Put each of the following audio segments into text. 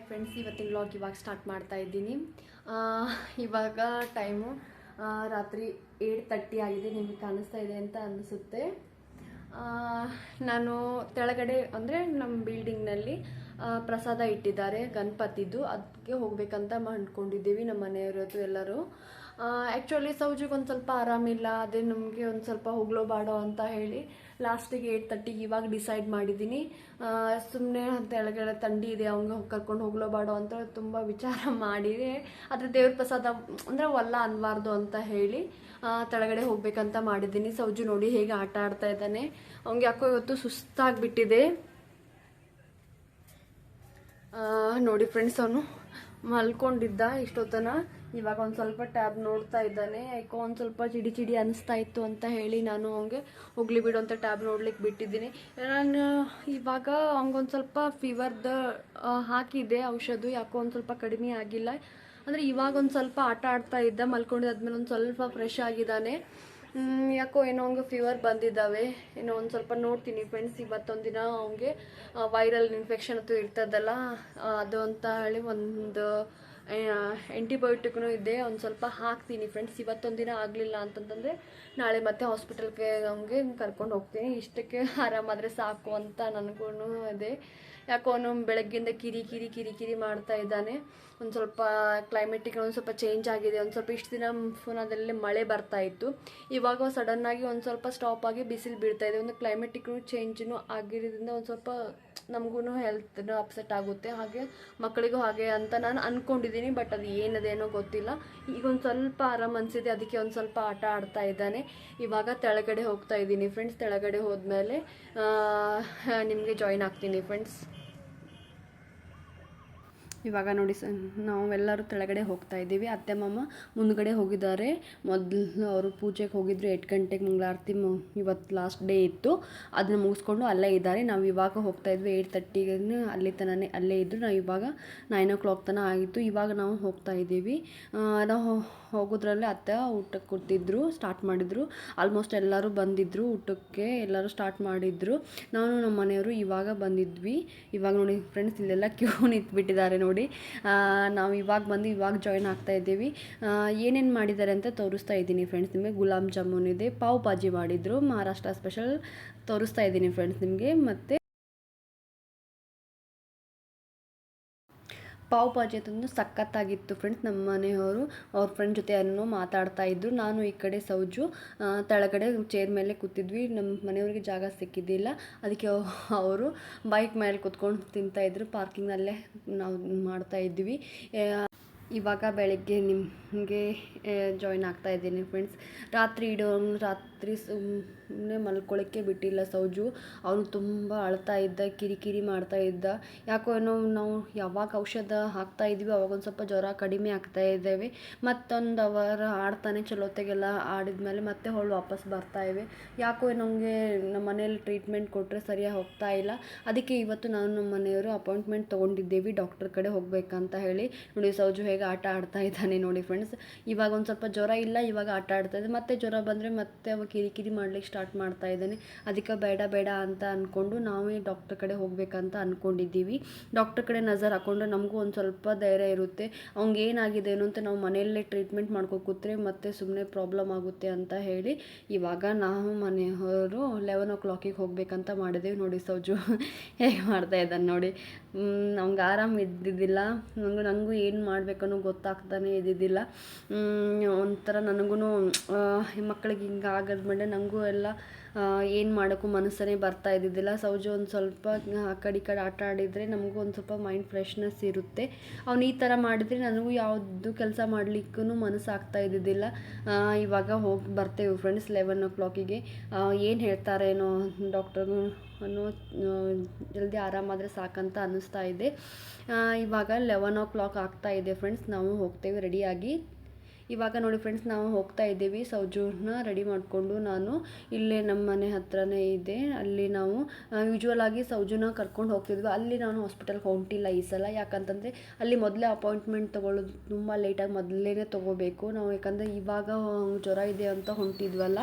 Friends, ಇವತ್ತಿನ vlog ಇವಾಗ start ಮಾಡ್ತಾ ಇದ್ದೀನಿ. ಇವಾಗ ಟೈಮು ರಾತ್ರಿ 8:30 ಆಗಿದೆ. ನಿಮಗೆ ಕಾಣಿಸ್ತಾ ಇದೆ ಅಂತ ಅನಿಸುತ್ತೆ. ನಾನು ತೆಳಗಡೆ ಅಂದರೆ ನಮ್ಮ ಬಿಲ್ಡಿಂಗ್ನಲ್ಲಿ ಪ್ರಸಾದ ಇಟ್ಟಿದ್ದಾರೆ ಗಣಪತಿದು, ಅದಕ್ಕೆ ಹೋಗ್ಬೇಕಂತ ಅಂದ್ಕೊಂಡಿದ್ದೀವಿ ನಮ್ಮ ಮನೆಯವರದ್ದು ಎಲ್ಲರೂ. ಆ್ಯಕ್ಚುಲಿ ಸೌಜಿಗೆ ಒಂದು ಸ್ವಲ್ಪ ಆರಾಮಿಲ್ಲ, ಅದೇ ನಮಗೆ ಒಂದು ಸ್ವಲ್ಪ ಹೋಗ್ಲೋ ಬಾಡೋ ಅಂತ ಹೇಳಿ ಲಾಸ್ಟಿಗೆ 8:30 ಇವಾಗ ಡಿಸೈಡ್ ಮಾಡಿದ್ದೀನಿ. ಸುಮ್ಮನೆ ತೆಳಗಡೆ ಥಂಡಿ ಇದೆ, ಅವ್ನಿಗೆ ಕರ್ಕೊಂಡು ಹೋಗ್ಲೋ ಬಾಡೋ ಅಂತ ತುಂಬ ವಿಚಾರ ಮಾಡಿದೆ. ಆದರೆ ದೇವ್ರ ಪ್ರಸಾದ ಅಂದರೆ ಒಲ್ಲ ಅನ್ಬಾರ್ದು ಅಂತ ಹೇಳಿ ತೆಳಗಡೆ ಹೋಗ್ಬೇಕಂತ ಮಾಡಿದ್ದೀನಿ. ಸೌಜು ನೋಡಿ ಹೇಗೆ ಆಟ ಆಡ್ತಾ ಇದ್ದಾನೆ. ಅವ್ನಿಗೆ ಯಾಕೋ ಇವತ್ತು ಸುಸ್ತಾಗಿಬಿಟ್ಟಿದೆ ನೋಡಿ ಫ್ರೆಂಡ್ಸ್. ಅವನು ಮಲ್ಕೊಂಡಿದ್ದ ಇಷ್ಟೊತ್ತನ, ಇವಾಗ ಒಂದು ಸ್ವಲ್ಪ ಟ್ಯಾಬ್ ನೋಡ್ತಾ ಇದ್ದಾನೆ. ಯಾಕೋ ಒಂದು ಸ್ವಲ್ಪ ಚಿಡಿ ಚಿಡಿ ಅನಿಸ್ತಾ ಇತ್ತು ಅಂತ ಹೇಳಿ ನಾನು ಅವನಿಗೆ ಹೋಗ್ಲಿ ಬಿಡು ಅಂತ ಟ್ಯಾಬ್ ನೋಡ್ಲಿಕ್ಕೆ ಬಿಟ್ಟಿದ್ದೀನಿ. ನಾನು ಇವಾಗ ಅವ್ನಿಗೊಂದು ಸ್ವಲ್ಪ ಫೀವರ್ದು ಹಾಕಿದ್ದೆ ಔಷಧ, ಯಾಕೋ ಒಂದು ಸ್ವಲ್ಪ ಕಡಿಮೆ ಆಗಿಲ್ಲ. ಅಂದರೆ ಇವಾಗ ಒಂದು ಸ್ವಲ್ಪ ಆಟ ಆಡ್ತಾ ಇದ್ದ, ಮಲ್ಕೊಂಡಿದ್ದಾದ್ಮೇಲೆ ಒಂದು ಸ್ವಲ್ಪ ಫ್ರೆಶ್ ಆಗಿದ್ದಾನೆ. ಯಾಕೋ ಏನೋ ಅವ್ನಿಗೆ ಫೀವರ್ ಬಂದಿದ್ದಾವೆ, ಏನೋ ಒಂದು ಸ್ವಲ್ಪ ನೋಡ್ತೀನಿ ಫ್ರೆಂಡ್ಸ್. ಇವತ್ತೊಂದಿನ ಅವ್ನಿಗೆ ವೈರಲ್ ಇನ್ಫೆಕ್ಷನ್ ಅಂತೂ ಇರ್ತದಲ್ಲ ಅದು ಅಂತ ಹೇಳಿ ಒಂದು ಆ್ಯಂಟಿಬಯೋಟಿಕ್ನು ಇದೆ, ಒಂದು ಸ್ವಲ್ಪ ಹಾಕ್ತೀನಿ ಫ್ರೆಂಡ್ಸ್. ಇವತ್ತೊಂದಿನ ಆಗಲಿಲ್ಲ ಅಂತಂತಂದರೆ ನಾಳೆ ಮತ್ತೆ ಹಾಸ್ಪಿಟಲ್ಗೆ ಅವ್ನಿಗೆ ಕರ್ಕೊಂಡು ಹೋಗ್ತೀನಿ. ಇಷ್ಟಕ್ಕೆ ಆರಾಮಾದರೆ ಸಾಕು ಅಂತ ನನಗೂ ಇದೆ. ಯಾಕೋ ಅವನು ಬೆಳಗ್ಗಿಂದ ಕಿರಿ ಕಿರಿ ಕಿರಿ ಕಿರಿ ಮಾಡ್ತಾ ಇದ್ದಾನೆ. ಒಂದು ಸ್ವಲ್ಪ ಕ್ಲೈಮೇಟಿಗೆ ಒಂದು ಸ್ವಲ್ಪ ಚೇಂಜ್ ಆಗಿದೆ. ಒಂದು ಸ್ವಲ್ಪ ಇಷ್ಟು ದಿನ ಪುನಾದಲ್ಲಿ ಮಳೆ ಬರ್ತಾ ಇತ್ತು, ಇವಾಗ ಸಡನ್ನಾಗಿ ಒಂದು ಸ್ವಲ್ಪ ಸ್ಟಾಪ್ ಆಗಿ ಬಿಸಿಲು ಬೀಳ್ತಾ ಇದೆ. ಒಂದು ಕ್ಲೈಮೇಟಿಕ್ನು ಚೇಂಜ್ನು ಆಗಿರೋದ್ರಿಂದ ಒಂದು ಸ್ವಲ್ಪ ನಮಗೂ ಹೆಲ್ತ್ನು ಅಪ್ಸೆಟ್ ಆಗುತ್ತೆ, ಹಾಗೆ ಮಕ್ಕಳಿಗೂ ಹಾಗೆ ಅಂತ ನಾನು ಅಂದ್ಕೊಂಡಿದ್ದೀನಿ. ಬಟ್ ಅದು ಏನದೇನೋ ಗೊತ್ತಿಲ್ಲ. ಈಗ ಒಂದು ಸ್ವಲ್ಪ ಆರಾಮ್ ಅನಿಸಿದೆ, ಅದಕ್ಕೆ ಒಂದು ಸ್ವಲ್ಪ ಆಟ ಆಡ್ತಾ ಇದ್ದಾನೆ. ಇವಾಗ ತೆಳಗಡೆ ಹೋಗ್ತಾ ಇದ್ದೀನಿ ಫ್ರೆಂಡ್ಸ್. ತೆಳಗಡೆ ಹೋದ್ಮೇಲೆ ನಿಮಗೆ ಜಾಯಿನ್ ಆಗ್ತೀನಿ ಫ್ರೆಂಡ್ಸ್. ಇವಾಗ ನೋಡಿ ನಾವೆಲ್ಲರೂ ತೆಳಗಡೆ ಹೋಗ್ತಾ ಇದ್ದೀವಿ. ಅತ್ತೆ ಮಾಮ ಮುಂದ್ಗಡೆ ಹೋಗಿದ್ದಾರೆ. ಮೊದಲು ಅವರು ಪೂಜೆಗೆ ಹೋಗಿದ್ರು 8 ಗಂಟೆಗೆ ಮಂಗಳಾರತಿ. ಇವತ್ತು ಲಾಸ್ಟ್ ಡೇ ಇತ್ತು, ಅದನ್ನ ಮುಗಿಸ್ಕೊಂಡು ಅಲ್ಲೇ ಇದ್ದಾರೆ. ನಾವು ಇವಾಗ ಹೋಗ್ತಾ ಇದ್ವಿ 8:30 ಅಲ್ಲಿ ತನಕ ಅಲ್ಲೇ ಇದ್ದರು. ನಾವು ಇವಾಗ 9 o'clock ತನಕ ಆಗಿತ್ತು. ಇವಾಗ ನಾವು ಹೋಗ್ತಾ ಇದ್ದೀವಿ. ನಾವು ಹೋಗೋದ್ರಲ್ಲೇ ಅತ್ತೆ ಊಟಕ್ಕೆ ಕೂತಿದ್ರು, ಸ್ಟಾರ್ಟ್ ಮಾಡಿದರು. ಆಲ್ಮೋಸ್ಟ್ ಎಲ್ಲರೂ ಬಂದಿದ್ದರು ಊಟಕ್ಕೆ, ಎಲ್ಲರೂ ಸ್ಟಾರ್ಟ್ ಮಾಡಿದ್ರು. ನಾನು ನಮ್ಮ ಮನೆಯವರು ಇವಾಗ ಬಂದಿದ್ವಿ. ಇವಾಗ ನೋಡಿ ಫ್ರೆಂಡ್ಸ್, ಇಲ್ಲೆಲ್ಲ ಕ್ಯೂ ನಿಂತ್ಬಿಟ್ಟಿದ್ದಾರೆ ನೋಡಿ. ನಾವು ಇವಾಗ ಬಂದು ಇವಾಗ ಜಾಯಿನ್ ಆಗ್ತಾ ಇದ್ದೀವಿ. ಏನೇನು ಮಾಡಿದ್ದಾರೆ ಅಂತ ತೋರಿಸ್ತಾ ಇದ್ದೀನಿ ಫ್ರೆಂಡ್ಸ್ ನಿಮಗೆ. ಗುಲಾಬ್ ಜಾಮೂನ್ ಇದೆ, ಪಾವ್ ಭಾಜಿ ಮಾಡಿದರು, ಮಹಾರಾಷ್ಟ್ರ ಸ್ಪೆಷಲ್ ತೋರಿಸ್ತಾ ಇದ್ದೀನಿ ಫ್ರೆಂಡ್ಸ್ ನಿಮಗೆ. ಮತ್ತು ಪಾವ್ ಭಾಜಿ ಅಂತಂದು ಸಖತ್ತಾಗಿತ್ತು ಫ್ರೆಂಡ್ಸ್. ನಮ್ಮ ಮನೆಯವರು ಅವ್ರ ಫ್ರೆಂಡ್ ಜೊತೆ ಅನ್ನೋ ಮಾತಾಡ್ತಾ ಇದ್ರು. ನಾನು ಈ ಕಡೆ ಸೌಜು ತೆಳಗಡೆ ಚೇರ್ ಮೇಲೆ ಕೂತಿದ್ವಿ. ನಮ್ಮ ಮನೆಯವ್ರಿಗೆ ಜಾಗ ಸಿಕ್ಕಿದ್ದಿಲ್ಲ, ಅದಕ್ಕೆ ಅವರು ಬೈಕ್ ಮೇಲೆ ಕೂತ್ಕೊಂಡು ತಿಂತಾಯಿದ್ರು. ಪಾರ್ಕಿಂಗ್ನಲ್ಲೇ ನಾವು ಮಾಡ್ತಾ ಇದ್ವಿ. ಇವಾಗ ಬೆಳಗ್ಗೆ ನಿಮಗೆ ಜಾಯಿನ್ ಆಗ್ತಾ ಇದ್ದೀನಿ ಫ್ರೆಂಡ್ಸ್. ರಾತ್ರಿ ಸುಮ್ಮನೆ ಮಲ್ಕೊಳ್ಳೋಕ್ಕೆ ಬಿಟ್ಟಿಲ್ಲ ಸೌಜು. ಅವನು ತುಂಬ ಅಳ್ತಾ ಇದ್ದ, ಕಿರಿಕಿರಿ ಮಾಡ್ತಾ ಇದ್ದ. ಯಾಕೋ ಏನೋ ನಾವು ಯಾವಾಗ ಔಷಧ ಹಾಕ್ತಾ ಇದ್ವಿ ಅವಾಗ ಒಂದು ಸ್ವಲ್ಪ ಜ್ವರ ಕಡಿಮೆ ಆಗ್ತಾ ಇದ್ದೇವೆ. ಮತ್ತೊಂದು ಅವರ್ ಆಡ್ತಾನೆ, ಚಲೋತೆಗೆಲ್ಲ ಆಡಿದ್ಮೇಲೆ ಮತ್ತೆ ಹೊಳ್ಳು ವಾಪಸ್ ಬರ್ತಾ ಇವೆ. ಯಾಕೋ ನಮಗೆ ನಮ್ಮ ಮನೇಲಿ ಟ್ರೀಟ್ಮೆಂಟ್ ಕೊಟ್ಟರೆ ಸರಿಯಾಗಿ ಹೋಗ್ತಾ ಇಲ್ಲ. ಅದಕ್ಕೆ ಇವತ್ತು ನಾನು ನಮ್ಮ ಮನೆಯವರು ಅಪಾಯಿಂಟ್ಮೆಂಟ್ ತೊಗೊಂಡಿದ್ದೇವೆ ಡಾಕ್ಟರ್ ಕಡೆ ಹೋಗಬೇಕಂತ ಹೇಳಿ. ನೋಡಿ ಸೌಜು ಹೇಗೆ ಆಟ ಆಡ್ತಾ ಇದ್ದಾನೆ ನೋಡಿ ಫ್ರೆಂಡ್ಸ್. ಇವಾಗ ಒಂದು ಸ್ವಲ್ಪ ಜ್ವರ ಇಲ್ಲ, ಇವಾಗ ಆಟ ಆಡ್ತಾ ಇದೆ. ಮತ್ತೆ ಜ್ವರ ಬಂದರೆ ಮತ್ತೆ ಅವ ಕಿರಿಕಿರಿ ಮಾಡ್ಲಿಕ್ಕೆ ಸ್ಟಾರ್ಟ್ ಮಾಡ್ತಾ ಇದ್ದಾನೆ. ಅದಕ್ಕೆ ಬೇಡ ಅಂತ ಅಂದ್ಕೊಂಡು ನಾವೇ ಡಾಕ್ಟರ್ ಕಡೆ ಹೋಗಬೇಕಂತ ಅಂದ್ಕೊಂಡಿದ್ದೀವಿ. ಡಾಕ್ಟರ್ ಕಡೆ ನಜರ್ ಹಾಕ್ಕೊಂಡ್ರೆ ನಮಗೂ ಒಂದು ಸ್ವಲ್ಪ ಧೈರ್ಯ ಇರುತ್ತೆ. ಅವ್ನಿಗೆ ಏನಾಗಿದೆ ಏನು ಅಂತ ನಾವು ಮನೆಯಲ್ಲೇ ಟ್ರೀಟ್ಮೆಂಟ್ ಮಾಡ್ಕೊಕೂತ್ರೆ ಮತ್ತೆ ಸುಮ್ಮನೆ ಪ್ರಾಬ್ಲಮ್ ಆಗುತ್ತೆ ಅಂತ ಹೇಳಿ ಇವಾಗ ನಾವು ಮನೆಯವರು 11 o'clock ಹೋಗಬೇಕಂತ ಮಾಡಿದ್ದೇವೆ. ನೋಡಿ ಸೌಜು ಹೇಗೆ ಮಾಡ್ತಾ ಇದ್ದಾನೆ ನೋಡಿ. ಅವ್ನಿಗೆ ಆರಾಮ ಇದ್ದಿದ್ದಿಲ್ಲ, ನನಗೂ ಏನು ಮಾಡಬೇಕನ್ನೋ ಗೊತ್ತಾಗ್ತಾನೆ ಇದ್ದಿದ್ದಿಲ್ಲ. ಒಂಥರ ನನಗೂ ಮಕ್ಕಳಿಗೆ ಹಿಂಗೆ ಆಗೋದ್ಮೇಲೆ ನನಗೂ ಎಲ್ಲ ಏನು ಮಾಡೋಕ್ಕೂ ಮನಸ್ಸನ್ನೇ ಬರ್ತಾ ಇದ್ದಿದ್ದಿಲ್ಲ. ಸೌಜು ಒಂದು ಸ್ವಲ್ಪ ಆ ಕಡೆ ಈ ಕಡೆ ಆಟ ಆಡಿದರೆ ನಮಗೂ ಒಂದು ಸ್ವಲ್ಪ ಮೈಂಡ್ ಫ್ರೆಶ್ನೆಸ್ ಇರುತ್ತೆ. ಅವ್ನು ಈ ಥರ ಮಾಡಿದರೆ ನನಗೂ ಯಾವುದು ಕೆಲಸ ಮಾಡಲಿಕ್ಕೂ ಮನಸ್ಸಾಗ್ತಾ ಇದ್ದಿದ್ದಿಲ್ಲ. ಇವಾಗ ಹೋಗಿ ಬರ್ತೇವೆ ಫ್ರೆಂಡ್ಸ್ 11 o'clock. ಏನು ಹೇಳ್ತಾರೇನೋ ಡಾಕ್ಟರು ಅನ್ನೋ ಜಲ್ದಿ ಆರಾಮಾದರೆ ಸಾಕಂತ ಅನ್ನಿಸ್ತಾ ಇದೆ. ಇವಾಗ 11 o'clock ಆಗ್ತಾ ಇದೆ ಫ್ರೆಂಡ್ಸ್. ನಾವು ಹೋಗ್ತೇವೆ ರೆಡಿಯಾಗಿ. ಇವಾಗ ನೋಡಿ ಫ್ರೆಂಡ್ಸ್, ನಾವು ಹೋಗ್ತಾ ಇದ್ದೀವಿ. ಸೌಜುನ ರೆಡಿ ಮಾಡಿಕೊಂಡು ನಾನು ಇಲ್ಲೇ ನಮ್ಮ ಮನೆ ಹತ್ರನೇ ಇದೆ, ಅಲ್ಲಿ ನಾವು ಯೂಶ್ವಲ್ ಆಗಿ ಸೌಜುನ ಕರ್ಕೊಂಡು ಹೋಗ್ತಿದ್ವಿ. ಅಲ್ಲಿ ನಾನು ಹಾಸ್ಪಿಟಲ್ಗೆ ಹೊಂಟಿಲ್ಲ ಈ ಸಲ, ಯಾಕಂತಂದರೆ ಅಲ್ಲಿ ಮೊದಲೇ ಅಪಾಯಿಂಟ್ಮೆಂಟ್ ತೊಗೊಳ್ಳೋದು ತುಂಬ ಲೇಟಾಗಿ ಮೊದಲೇ ತೊಗೋಬೇಕು ನಾವು, ಯಾಕಂದರೆ ಇವಾಗ ಜ್ವರ ಇದೆ ಅಂತ ಹೊಂಟಿದ್ವಲ್ಲ,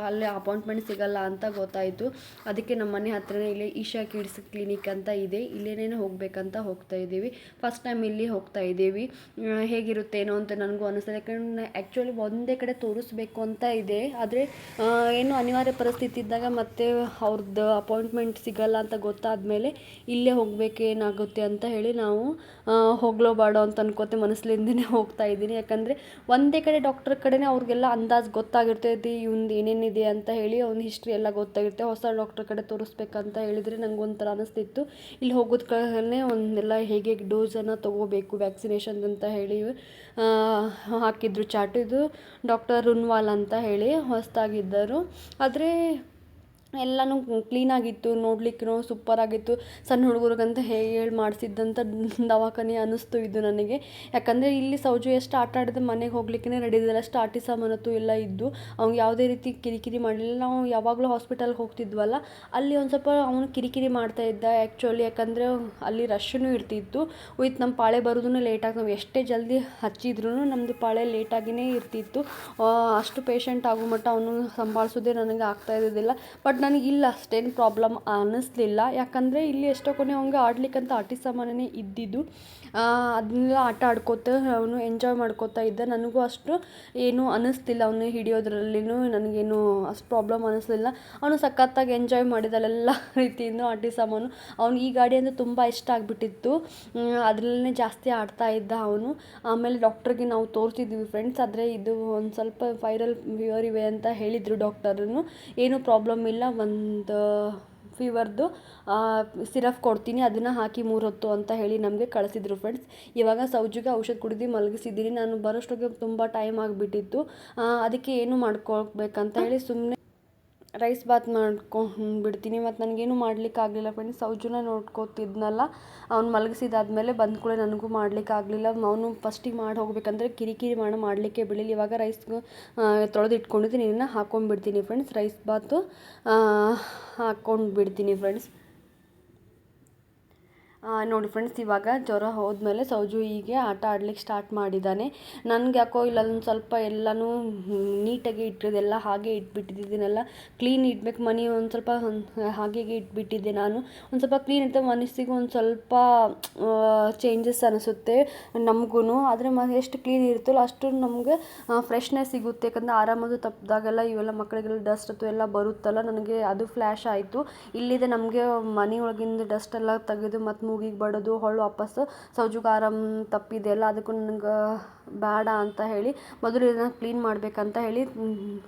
ಅಲ್ಲಿ ಅಪಾಯಿಂಟ್ಮೆಂಟ್ ಸಿಗಲ್ಲ ಅಂತ ಗೊತ್ತಾಯಿತು. ಅದಕ್ಕೆ ನಮ್ಮ ಮನೆ ಹತ್ರನೇ ಇಲ್ಲೇ ಈಶಾ ಕಿಡ್ಸ್ ಕ್ಲಿನಿಕ್ ಅಂತ ಇದೆ, ಇಲ್ಲೇನೇ ಹೋಗಬೇಕಂತ ಹೋಗ್ತಾ ಇದ್ದೀವಿ. ಫಸ್ಟ್ ಟೈಮ್ ಇಲ್ಲಿ ಹೋಗ್ತಾ ಇದ್ದೀವಿ. ಹೇಗಿರುತ್ತೇನೋ ಅಂತ ನನಗೂ ಅನಿಸ್ತದೆ, ಯಾಕಂದರೆ ಆ್ಯಕ್ಚುಲಿ ಒಂದೇ ಕಡೆ ತೋರಿಸ್ಬೇಕು ಅಂತ ಇದೆ, ಆದರೆ ಏನು ಅನಿವಾರ್ಯ ಪರಿಸ್ಥಿತಿ ಇದ್ದಾಗ ಮತ್ತೆ ಅವ್ರದ್ದು ಅಪಾಯಿಂಟ್ಮೆಂಟ್ ಸಿಗಲ್ಲ ಅಂತ ಗೊತ್ತಾದ ಮೇಲೆ ಇಲ್ಲೇ ಹೋಗಬೇಕೇನಾಗುತ್ತೆ ಅಂತ ಹೇಳಿ ನಾವು ಹೋಗ್ಲೋ ಬಾಡೋ ಅಂತ ಅನ್ಕೋತೆ ಮನಸ್ಸಿಂದನೇ ಹೋಗ್ತಾ ಇದ್ದೀನಿ. ಯಾಕಂದರೆ ಒಂದೇ ಕಡೆ ಡಾಕ್ಟರ್ ಕಡೆನೇ ಅವ್ರಿಗೆಲ್ಲ ಅಂದಾಜು ಗೊತ್ತಾಗಿರ್ತೈತಿ, ಇವ್ನದು ಏನೇನಿದೆ ಅಂತ ಹೇಳಿ ಅವ್ನ ಹಿಸ್ಟ್ರಿ ಎಲ್ಲ ಗೊತ್ತಾಗಿರುತ್ತೆ. ಹೊಸ ಡಾಕ್ಟರ್ ಕಡೆ ತೋರಿಸ್ಬೇಕಂತ ಹೇಳಿದರೆ ನನಗೊಂಥರ ಅನಿಸ್ತಿತ್ತು. ಇಲ್ಲಿ ಹೋಗೋದ್ ಕಡೆ ಒಂದೆಲ್ಲ ಹೇಗೆ ಡೋಸನ್ನು ತೊಗೋಬೇಕು ವ್ಯಾಕ್ಸಿನೇಷನ್ ಅಂತ ಹೇಳಿ ಹಾಕಿದ್ರು ಚಾರ್ಟು. ಇದು ಡಾಕ್ಟರ್ ರುನ್ವಾಲ್ ಅಂತ ಹೇಳಿ ಹೊಸದಾಗಿದ್ದರು, ಆದರೆ ಎಲ್ಲನೂ ಕ್ಲೀನಾಗಿತ್ತು, ನೋಡ್ಲಿಕ್ಕೂ ಸೂಪರಾಗಿತ್ತು. ಸಣ್ಣ ಹುಡುಗರಿಗಂತ ಹೇಳಿ ಮಾಡಿಸಿದ್ದಂಥ ದವಾಖಾನೆ ಅನ್ನಿಸ್ತು ಇದು ನನಗೆ. ಯಾಕಂದರೆ ಇಲ್ಲಿ ಸೌಜು ಎಷ್ಟು ಆಟ ಆಡಿದ್ರೆ ಮನೆಗೆ ಹೋಗ್ಲಿಕ್ಕೆ ರೆಡಿ ಇದ್ದಿಲ್ಲ, ಅಷ್ಟು ಆಟಿ ಸಾಮಾನತ್ತು ಎಲ್ಲ ಇದ್ದು ಅವ್ನಿಗೆ ಯಾವುದೇ ರೀತಿ ಕಿರಿಕಿರಿ ಮಾಡಲಿಲ್ಲ. ನಾವು ಯಾವಾಗಲೂ ಹಾಸ್ಪಿಟಲ್ಗೆ ಹೋಗ್ತಿದ್ವಲ್ಲ, ಅಲ್ಲಿ ಒಂದು ಸ್ವಲ್ಪ ಅವನು ಕಿರಿಕಿರಿ ಮಾಡ್ತಾಯಿದ್ದ ಆ್ಯಕ್ಚುಲಿ, ಯಾಕಂದರೆ ಅಲ್ಲಿ ರಶ್ಶೂ ಇರ್ತಿತ್ತು. ವಿತ್ ನಮ್ಮ ಪಾಳೆ ಬರೋದೂ ಲೇಟಾಗಿ, ನಾವು ಎಷ್ಟೇ ಜಲ್ದಿ ಹಚ್ಚಿದ್ರೂ ನಮ್ಮದು ಪಾಳೆ ಲೇಟಾಗಿಯೇ ಇರ್ತಿತ್ತು. ಅಷ್ಟು ಪೇಷಂಟ್ ಆಗೋ ಮಟ್ಟ ಅವನು ಸಂಭಾಳಿಸೋದೇ ನನಗೆ ಆಗ್ತಾ ಇದ್ದಿದ್ದಿಲ್ಲ. ಬಟ್ ನನಗೆ ಇಲ್ಲ ಅಷ್ಟೇನು ಪ್ರಾಬ್ಲಮ್ ಅನ್ನಿಸ್ಲಿಲ್ಲ, ಯಾಕಂದರೆ ಇಲ್ಲಿ ಎಷ್ಟೋ ಕೊನೆ ಅವ್ನಿಗೆ ಆಡ್ಲಿಕ್ಕಂತ ಆಟಿ ಸಾಮಾನೇ ಇದ್ದಿದ್ದು. ಅದನ್ನೆಲ್ಲ ಆಟ ಆಡ್ಕೋತ ಅವನು ಎಂಜಾಯ್ ಮಾಡ್ಕೋತಾ ಇದ್ದ. ನನಗೂ ಅಷ್ಟು ಏನೂ ಅನ್ನಿಸ್ತಿಲ್ಲ ಅವನು ಹಿಡಿಯೋದ್ರಲ್ಲಿನೂ, ನನಗೇನು ಅಷ್ಟು ಪ್ರಾಬ್ಲಮ್ ಅನ್ನಿಸ್ಲಿಲ್ಲ. ಅವನು ಸಖತ್ತಾಗಿ ಎಂಜಾಯ್ ಮಾಡಿದಲ್ಲೆಲ್ಲ ರೀತಿಯಿಂದ ಆಟಿ ಸಾಮಾನು. ಅವ್ನು ಈ ಗಾಡಿ ಅಂದರೆ ತುಂಬ ಇಷ್ಟ ಆಗಿಬಿಟ್ಟಿತ್ತು, ಅದರಲ್ಲೇ ಜಾಸ್ತಿ ಆಡ್ತಾ ಇದ್ದ ಅವನು. ಆಮೇಲೆ ಡಾಕ್ಟ್ರಿಗೆ ನಾವು ತೋರಿಸಿದ್ವಿ ಫ್ರೆಂಡ್ಸ್, ಆದರೆ ಇದು ಒಂದು ಸ್ವಲ್ಪ ವೈರಲ್ ಫೀವರ್ ಇವೆ ಅಂತ ಹೇಳಿದರು ಡಾಕ್ಟರನ್ನು. ಏನೂ ಪ್ರಾಬ್ಲಮ್ ಇಲ್ಲ, ಒಂದು ಫೀವರ್ದು ಸಿರಪ್ ಕೊಡ್ತೀನಿ, ಅದನ್ನು ಹಾಕಿ 3 ಹೊತ್ತು ಅಂತ ಹೇಳಿ ನಮಗೆ ಕಳಿಸಿದ್ರು ಫ್ರೆಂಡ್ಸ್. ಇವಾಗ ಸೌಜುಗೆ ಔಷಧ ಕುಡಿದು ಮಲಗಿಸಿದ್ದೀನಿ. ನಾನು ಬರೋಷ್ಟೊಗೆ ತುಂಬ ಟೈಮ್ ಆಗಿಬಿಟ್ಟಿತ್ತು, ಅದಕ್ಕೆ ಏನು ಮಾಡ್ಕೊಳ್ಬೇಕಂತ ಹೇಳಿ ಸುಮ್ಮನೆ ರೈಸ್ ಬಾತ್ ಮಾಡ್ಕೊಂಡ್ಬಿಡ್ತೀನಿ. ಮತ್ತು ನನಗೇನು ಮಾಡಲಿಕ್ಕಾಗಲಿಲ್ಲ ಫ್ರೆಂಡ್ಸ್, ಸೌಜುನ ನೋಡ್ಕೋತಿದ್ನಲ್ಲ, ಅವ್ನು ಮಲಗಿಸಿದಾದ್ಮೇಲೆ ಬಂದ ಕೂಡ ನನಗೂ ಮಾಡಲಿಕ್ಕಾಗಲಿಲ್ಲ. ಅವನು ಫಸ್ಟಿಗೆ ಮಾಡಿ ಹೋಗ್ಬೇಕಂದ್ರೆ ಕಿರಿಕಿರಿ ಮಾಡಲಿಕ್ಕೆ ಬಿಡಲಿಲ್ಲ. ಇವಾಗ ರೈಸ್ಗೆ ತೊಳೆದು ಇಟ್ಕೊಂಡಿದ್ದೀನಿ, ಇದನ್ನು ಹಾಕ್ಕೊಂಡ್ಬಿಡ್ತೀನಿ ಫ್ರೆಂಡ್ಸ್. ರೈಸ್ ಬಾತು ಹಾಕ್ಕೊಂಡು ಬಿಡ್ತೀನಿ ಫ್ರೆಂಡ್ಸ್. ನೋಡಿ ಫ್ರೆಂಡ್ಸ್, ಇವಾಗ ಜ್ವರ ಹೋದ್ಮೇಲೆ ಸೌಜು ಹೀಗೆ ಆಟ ಆಡ್ಲಿಕ್ಕೆ ಸ್ಟಾರ್ಟ್ ಮಾಡಿದ್ದಾನೆ. ನನಗೆ ಯಾಕೋ ಇಲ್ಲೊಂದು ಸ್ವಲ್ಪ ಎಲ್ಲನೂ ನೀಟಾಗಿ ಇಟ್ಟಿರೋದೆಲ್ಲ ಹಾಗೆ ಇಟ್ಬಿಟ್ಟಿದ್ದೀನಲ್ಲ, ಕ್ಲೀನ್ ಇಡ್ಬೇಕು ಮನೆ, ಒಂದು ಸ್ವಲ್ಪ ಹಾಗೆ ಇಟ್ಬಿಟ್ಟಿದ್ದೆ ನಾನು. ಒಂದು ಸ್ವಲ್ಪ ಕ್ಲೀನ್ ಇರ್ತದೆ, ಮನಸ್ಸಿಗೂ ಒಂದು ಸ್ವಲ್ಪ ಚೇಂಜಸ್ ಅನಿಸುತ್ತೆ ನಮಗೂ. ಆದರೆ ಎಷ್ಟು ಕ್ಲೀನ್ ಇರುತ್ತಲ್ಲ ಅಷ್ಟು ನಮಗೆ ಫ್ರೆಶ್ನೆಸ್ ಸಿಗುತ್ತೆ. ಯಾಕಂದರೆ ಆರಾಮದು ತಪ್ಪಿದಾಗೆಲ್ಲ ಇವೆಲ್ಲ ಮಕ್ಕಳಿಗೆಲ್ಲ ಡಸ್ಟ್ ಅಥವಾ ಎಲ್ಲ ಬರುತ್ತಲ್ಲ, ನನಗೆ ಅದು ಫ್ಲ್ಯಾಶ್ ಆಯಿತು. ಇಲ್ಲಿದೆ ನಮಗೆ ಮನೆಯೊಳಗಿಂದ ಡಸ್ಟ್ ಎಲ್ಲ ತೆಗೆದು ಮತ್ತು ಮೂಗಿಗೆ ಬಡೋದು ಹೊಳ್ಳು ವಾಪಸ್ಸು ಸೌಜುಗೆ ಆರಾಮ್ ತಪ್ಪಿದೆಯಲ್ಲ, ಅದಕ್ಕೂ ನನಗೆ ಬೇಡ ಅಂತ ಹೇಳಿ ಮೊದಲು ಇದನ್ನು ಕ್ಲೀನ್ ಮಾಡಬೇಕಂತ ಹೇಳಿ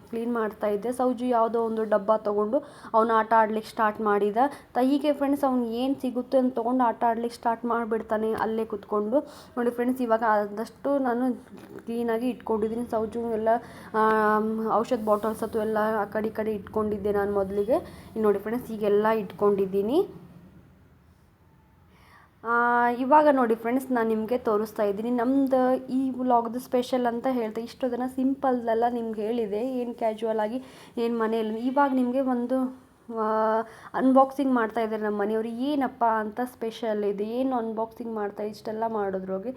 ಕ್ಲೀನ್ ಮಾಡ್ತಾಯಿದ್ದೆ. ಸೌಜು ಯಾವುದೋ ಒಂದು ಡಬ್ಬ ತೊಗೊಂಡು ಅವನು ಆಟ ಆಡ್ಲಿಕ್ಕೆ ಸ್ಟಾರ್ಟ್ ಮಾಡಿದ. ಹೀಗೆ ಫ್ರೆಂಡ್ಸ್, ಅವ್ನು ಏನು ಸಿಗುತ್ತೋ ಅಂತ ತೊಗೊಂಡು ಆಟ ಆಡ್ಲಿಕ್ಕೆ ಸ್ಟಾರ್ಟ್ ಮಾಡಿಬಿಡ್ತಾನೆ ಅಲ್ಲೇ ಕೂತ್ಕೊಂಡು. ನೋಡಿ ಫ್ರೆಂಡ್ಸ್, ಇವಾಗ ಆದಷ್ಟು ನಾನು ಕ್ಲೀನಾಗಿ ಇಟ್ಕೊಂಡಿದ್ದೀನಿ. ಸೌಜು ಎಲ್ಲ ಔಷಧ ಬಾಟಲ್ಸ್ ಅಥವಾ ಎಲ್ಲ ಆ ಕಡೆ ಇಟ್ಕೊಂಡಿದ್ದೆ ನಾನು ಮೊದಲಿಗೆ. ನೋಡಿ ಫ್ರೆಂಡ್ಸ್, ಹೀಗೆಲ್ಲ ಇಟ್ಕೊಂಡಿದ್ದೀನಿ. ಇವಾಗ ನೋಡಿ ಫ್ರೆಂಡ್ಸ್, ನಾನು ನಿಮಗೆ ತೋರಿಸ್ತಾ ಇದ್ದೀನಿ ನಮ್ಮದು ಈ ವ್ಲಾಗ್ದು ಸ್ಪೆಷಲ್ ಅಂತ ಹೇಳ್ತೆ. ಇಷ್ಟು ದಿನ ಸಿಂಪಲ್ದೆಲ್ಲ ನಿಮ್ಗೆ ಹೇಳಿದೆ, ಏನು ಕ್ಯಾಶುವಲ್ ಆಗಿ ಏನು ಮನೆಯಲ್ಲಿ. ಇವಾಗ ನಿಮಗೆ ಒಂದು ಅನ್ಬಾಕ್ಸಿಂಗ್ ಮಾಡ್ತಾ ಇದ್ದಾರೆ ನಮ್ಮ ಮನೆಯವರು. ಏನಪ್ಪ ಅಂತ ಸ್ಪೆಷಲ್ ಇದೆ, ಏನು ಅನ್ಬಾಕ್ಸಿಂಗ್ ಮಾಡ್ತಾ ಇಷ್ಟೆಲ್ಲ ಮಾಡೋದ್ರೋಗೆ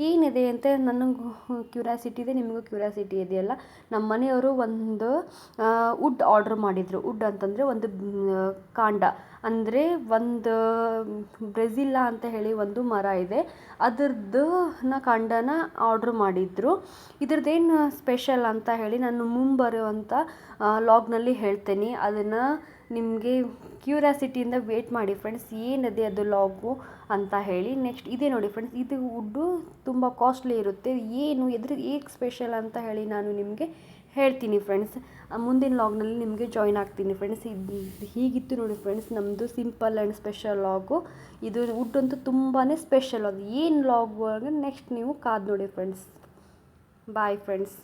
ಏನಿದೆ ಅಂತ ನನಗೂ ಕ್ಯೂರಿಯಾಸಿಟಿ ಇದೆ, ನಿಮಗೂ ಕ್ಯೂರಿಯಾಸಿಟಿ ಇದೆಯಲ್ಲ. ನಮ್ಮ ಮನೆಯವರು ಒಂದು ವುಡ್ ಆರ್ಡ್ರ್ ಮಾಡಿದರು. ವುಡ್ ಅಂತಂದರೆ ಒಂದು ಕಾಂಡ, ಅಂದರೆ ಒಂದು ಬ್ರೆಜಿಲ್ಲಾ ಅಂತ ಹೇಳಿ ಒಂದು ಮರ ಇದೆ, ಅದರದ್ದು ಕಾಂಡನ ಆರ್ಡ್ರ್ ಮಾಡಿದ್ರು. ಇದ್ರದ್ದೇನು ಸ್ಪೆಷಲ್ ಅಂತ ಹೇಳಿ ನಾನು ಮುಂಬರುವಂಥ ಲಾಗ್ನಲ್ಲಿ ಹೇಳ್ತೇನೆ. ಅದನ್ನು ನಿಮಗೆ ಕ್ಯೂರಿಯಾಸಿಟಿಯಿಂದ ವೇಟ್ ಮಾಡಿ ಫ್ರೆಂಡ್ಸ್, ಏನಿದೆ ಅದು ಲಾಗು ಅಂತ ಹೇಳಿ. ನೆಕ್ಸ್ಟ್ ಇದೇ ನೋಡಿ ಫ್ರೆಂಡ್ಸ್, ಇದು ವುಡ್ಡು ತುಂಬ ಕಾಸ್ಟ್ಲಿ ಇರುತ್ತೆ. ಏನು ಏಕೆ ಸ್ಪೆಷಲ್ ಅಂತ ಹೇಳಿ ನಾನು ನಿಮಗೆ ಹೇಳ್ತೀನಿ ಫ್ರೆಂಡ್ಸ್. ಮುಂದಿನ ಲಾಗ್ನಲ್ಲಿ ನಿಮಗೆ ಜಾಯ್ನ್ ಆಗ್ತೀನಿ ಫ್ರೆಂಡ್ಸ್. ಇದು ಹೀಗಿತ್ತು ನೋಡಿ ಫ್ರೆಂಡ್ಸ್ ನಮ್ಮದು ಸಿಂಪಲ್ ಆ್ಯಂಡ್ ಸ್ಪೆಷಲ್ ಲಾಗು. ಇದು ವುಡ್ ಅಂತೂ ತುಂಬಾ ಸ್ಪೆಷಲ್. ಅದು ಏನು ಲಾಗು ಅಂದರೆ ನೆಕ್ಸ್ಟ್ ನೀವು ಕಾದು ನೋಡಿ ಫ್ರೆಂಡ್ಸ್. Bye friends.